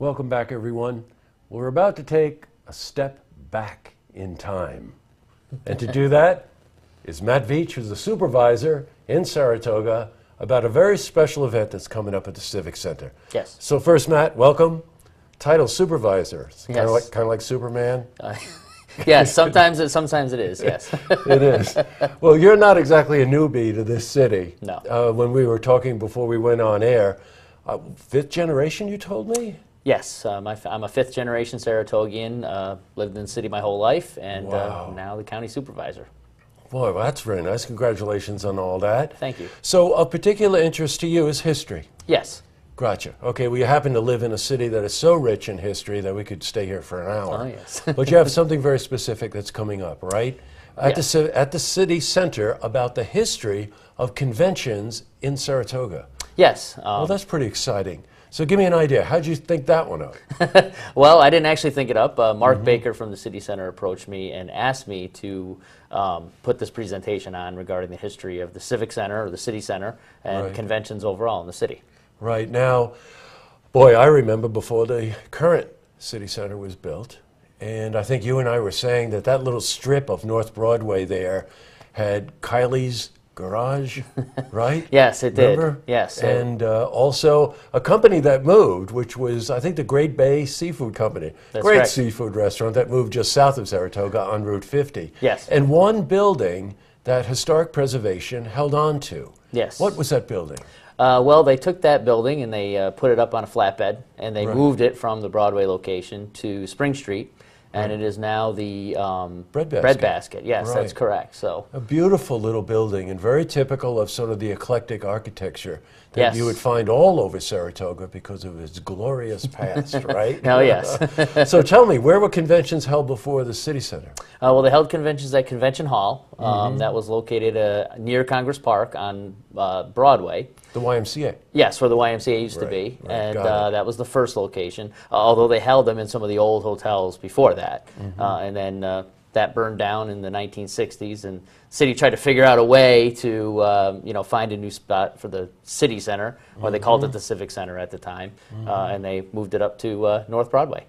Welcome back, everyone. We're about to take a step back in time. And to do that is Matt Veach, who's the supervisor in Saratoga, about a very special event that's coming up at the Civic Center. Yes. So first, Matt, welcome. Title supervisor. It's kind Yes. of like Superman. Yes, sometimes it is, yes. It is. Well, you're not exactly a newbie to this city. No. When we were talking before we went on air, fifth generation, you told me? Yes, I'm a fifth generation Saratogian, lived in the city my whole life, and Wow. now the county supervisor. Boy, well, that's very nice. Congratulations on all that. Thank you. So of particular interest to you is history. Yes. Gotcha. Okay, well, you happen to live in a city that is so rich in history that we could stay here for an hour. Oh, yes. But you have something very specific that's coming up, right? At, Yes. at the city center about the history of conventions in Saratoga. Yes. Well, that's pretty exciting. So give me an idea. How'd you think that one up? Well, I didn't actually think it up. Mark Baker from the City Center approached me and asked me to put this presentation on regarding the history of the Civic Center or the City Center and Right. conventions overall in the city. Right now, boy, I remember before the current city center was built, and I think you and I were saying that that little strip of North Broadway there had Kylie's Garage, right? Yes, it did. Remember? Yes. And also a company that moved, which was, I think, the Great Bay Seafood Company. That's Great correct. seafood restaurant that moved just south of Saratoga on Route 50. Yes. And one building that historic preservation held on to. Yes. What was that building? Well, they took that building and they put it up on a flatbed, and they Right. moved it from the Broadway location to Spring Street, and it is now the Bread basket. Bread basket. Yes, Right. that's correct. So A beautiful little building and very typical of sort of the eclectic architecture that Yes. you would find all over Saratoga because of its glorious past, right? Oh, yes. So tell me, where were conventions held before the city center? well, they held conventions at Convention Hall. That was located near Congress Park on Broadway. The YMCA. Yes, where the YMCA used to Right, be, right, and got it. that was the first location, although they held them in some of the old hotels before that. And then that burned down in the 1960s, and the city tried to figure out a way to find a new spot for the city center, or they called it the Civic Center at the time, and they moved it up to North Broadway.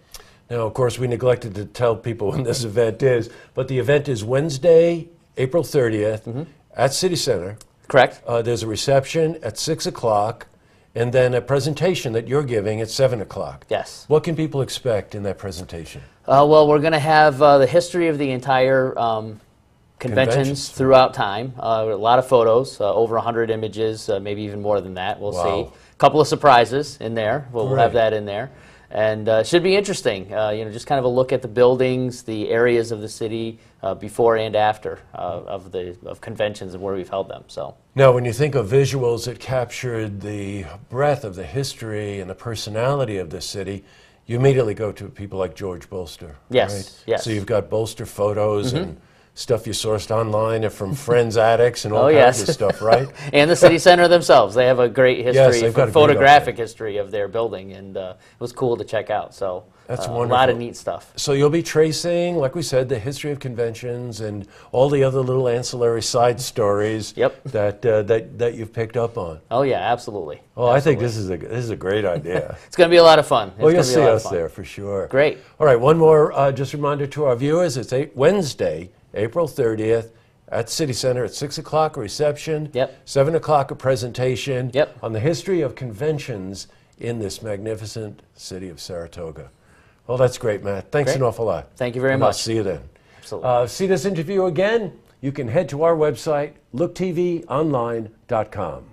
Now, of course, we neglected to tell people when this event is, but the event is Wednesday, April 30th at City Center. Correct? There's a reception at 6 o'clock, and then a presentation that you're giving at 7 o'clock. Yes. What can people expect in that presentation? Well, we're going to have the history of the entire Conventions. conventions throughout time. A lot of photos, over 100 images, maybe even more than that. We'll Wow. see. A couple of surprises in there. We'll have Great. that in there. And it should be interesting. Just kind of a look at the buildings, the areas of the city before and after of conventions and where we've held them. So. Now, when you think of visuals that captured the breadth of the history and the personality of this city, you immediately go to people like George Bolster. Yes, right? yes. So you've got Bolster photos and stuff you sourced online and from friends' attics and all Oh, kinds yes. of stuff, right? And the city center themselves, they have a great Yes, history, they've got a great photographic history of their building, and it was cool to check out. So That's a lot wonderful. of neat stuff. So you'll be tracing, like we said, the history of conventions and all the other little ancillary side stories Yep. that you've picked up on. Oh yeah, absolutely. Oh, I think this is a great idea. It's going to be a lot of fun. Well, It's you'll gonna be see a lot of us fun. there for sure. Great. All right, one more just reminder to our viewers. It's Wednesday, April 30th at City Center at 6 o'clock, a reception. Yep. 7 o'clock, a presentation Yep. on the history of conventions in this magnificent city of Saratoga. Well, that's great, Matt. Thanks Great. an awful lot. Thank you very And I'll much. see you then. Absolutely. See this interview again? You can head to our website, looktvonline.com.